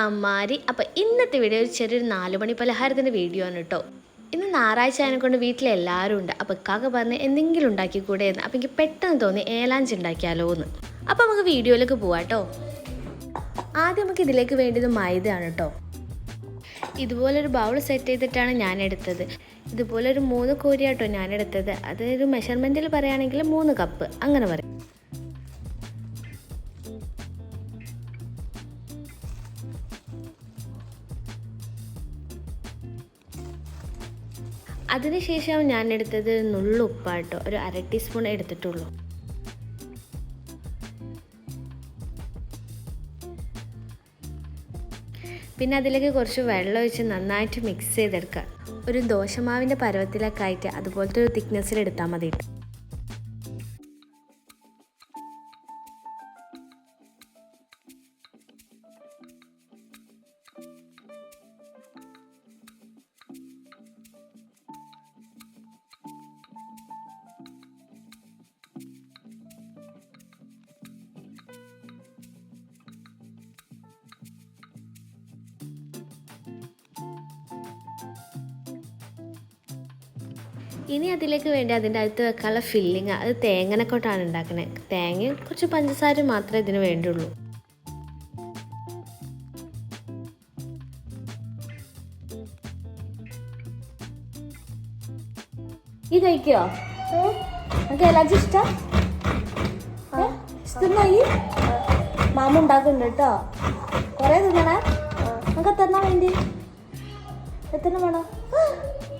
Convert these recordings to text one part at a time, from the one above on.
അമ്മാരി. അപ്പോൾ ഇന്നത്തെ വീഡിയോ ഒരു ചെറിയൊരു 4 മണി പലഹാരത്തിൻ്റെ വീഡിയോ ആണ് കേട്ടോ. ഇന്ന് ഞായറാഴ്ച ആയതിനെക്കൊണ്ട് വീട്ടിലെല്ലാവരും ഉണ്ട്. അപ്പോൾ ഇക്കാക്ക പറഞ്ഞ് എന്തെങ്കിലും ഉണ്ടാക്കിക്കൂടെ എന്ന്. അപ്പോൾ എനിക്ക് പെട്ടെന്ന് തോന്നി ഏലാഞ്ചി ഉണ്ടാക്കിയാലോ എന്ന്. അപ്പോൾ നമുക്ക് വീഡിയോയിലേക്ക് പോവാം കേട്ടോ. ആദ്യം നമുക്ക് ഇതിലേക്ക് വേണ്ടത് മൈദയാണ് കേട്ടോ. ഇതുപോലൊരു ബൗൾ സെറ്റ് ചെയ്തിട്ടാണ് ഞാൻ എടുത്തത്. ഇതുപോലൊരു 3 കോരിയാട്ടോ ഞാനെടുത്തത്. അതൊരു മെഷർമെൻറ്റിൽ പറയുകയാണെങ്കിൽ 3 കപ്പ് അങ്ങനെ പറയും. അതിനുശേഷം ഞാൻ എടുത്തത് നുള്ളുപ്പാട്ടോ, ഒരു 1/2 ടീസ്പൂൺ എടുത്തിട്ടുള്ളൂ. പിന്നെ അതിലേക്ക് കുറച്ച് വെള്ളം ഒഴിച്ച് നന്നായിട്ട് മിക്സ് ചെയ്തെടുക്കുക. ഒരു ദോശമാവിൻ്റെ പരുവത്തിലൊക്കെ ആയിട്ട് അതുപോലത്തെ ഒരു തിക്നെസ്സിൽ എടുത്താൽ മതി. ഇനി അതിലേക്ക് വേണ്ടി അതിൻ്റെ അകത്ത് വെക്കാനുള്ള ഫില്ലിങ്, അത് തേങ്ങനെ കൊണ്ടാണ് ഉണ്ടാക്കുന്നത്. തേങ്ങയും കുറച്ച് പഞ്ചസാര മാത്രമേ ഇതിന് വേണ്ടിയുള്ളൂ. ഈ കഴിക്കോ? ഇഷ്ടം മാമ ഉണ്ടാക്കുന്നുണ്ട് കേട്ടോ. കുറേ തിന്നണേ. നമുക്ക് എത്ര വേണ്ടി? എത്ര വേണോ?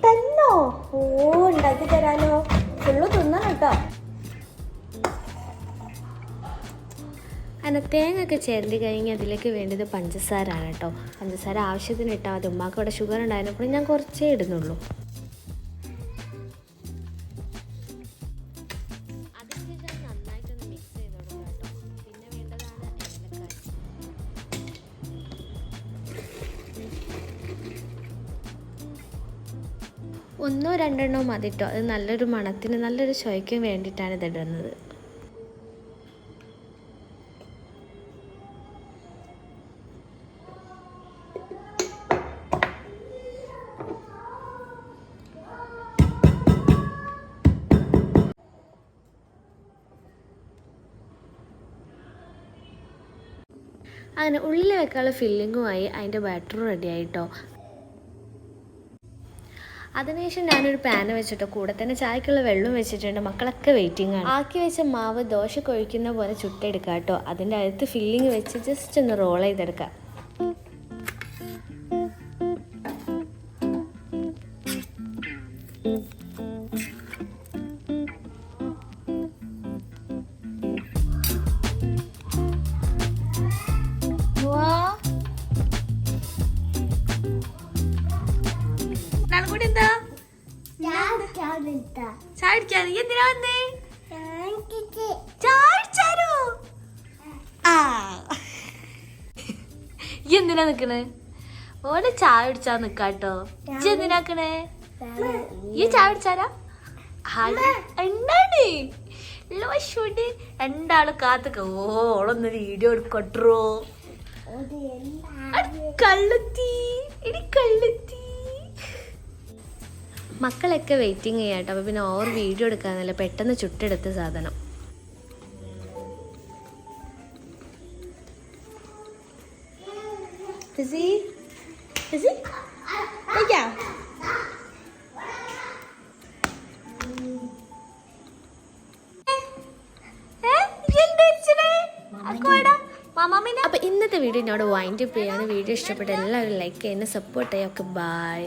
തന്നോ? ഓ, ഉണ്ടാക്കി തരാലോ. ഫുള്ള് തിന്നണം കേട്ടോ. അങ്ങനെ തേങ്ങ ഒക്കെ ചേർത്തി കഴിഞ്ഞ് അതിലേക്ക് വേണ്ടത് പഞ്ചസാരാണ് കേട്ടോ. പഞ്ചസാര ആവശ്യത്തിന് ഇട്ടാൽ മതി. ഉമ്മാക്ക് ഇവിടെ ഷുഗർ ഉണ്ടായിരുന്നപ്പോൾ ഞാൻ കുറച്ചേ ഇടുന്നുള്ളൂ. അതിനുശേഷം നന്നായിട്ടൊന്ന് മിക്സ് ചെയ്ത് കൊടുക്കാം കേട്ടോ. പിന്നെ വേണ്ടതാണ് ഏലക്കായ. 1 2 എണ്ണോ മതിട്ടോ. അത് നല്ലൊരു മണത്തിന് നല്ലൊരു ചൊയ്ക്കും വേണ്ടിയിട്ടാണ് ഇതിടുന്നത്. അങ്ങനെ ഉള്ളിൽ വെക്കാനുള്ള ഫില്ലിങ്ങുമായി അതിൻ്റെ ബാറ്ററും റെഡി ആയിട്ടോ. അതിനുശേഷം ഞാനൊരു പാന് വെച്ചിട്ടോ, കൂടെ തന്നെ ചായക്കുള്ള വെള്ളം വെച്ചിട്ടുണ്ട്. മക്കളൊക്കെ വെയിറ്റിംഗ് ആണ്. ആക്കി വെച്ച മാവ് ദോശ കൊഴിക്കുന്ന പോലെ ചുട്ടെടുക്കുക കേട്ടോ. അതിൻ്റെ അകത്ത് ഫില്ലിങ് വെച്ച് ജസ്റ്റ് ഒന്ന് റോൾ ചെയ്തെടുക്കുക. എന്തിനാ നിക്കണേ? ഓലെ ചായ കുടിച്ചാ നിക്കാട്ടോ. എന്തിനാക്കണേ? ഈ ചായ കുടിച്ചാരാ? എന്താണ് രണ്ടാള് കാത്തൊക്കെ ഓളൊന്ന് വീഡിയോ എടുക്കട്ടോ. കള്ളത്തി ഇനി കള്ളത്തി. മക്കളൊക്കെ വെയിറ്റിംഗ് ചെയ്യാട്ടോ. അപ്പോൾ പിന്നെ ഓവർ വീഡിയോ എടുക്കാന്നല്ല, പെട്ടെന്ന് ചുട്ടെടുത്ത സാധനം. അപ്പോൾ ഇന്നത്തെ വീഡിയോ എന്നോട് വൈൻഡ് അപ്പ് ചെയ്യാണ്. വീഡിയോ ഇഷ്ടപ്പെട്ട എല്ലാവരും ലൈക്ക് ചെയ്യുന്ന സപ്പോർട്ട് ചെയ്യാം. Okay, by.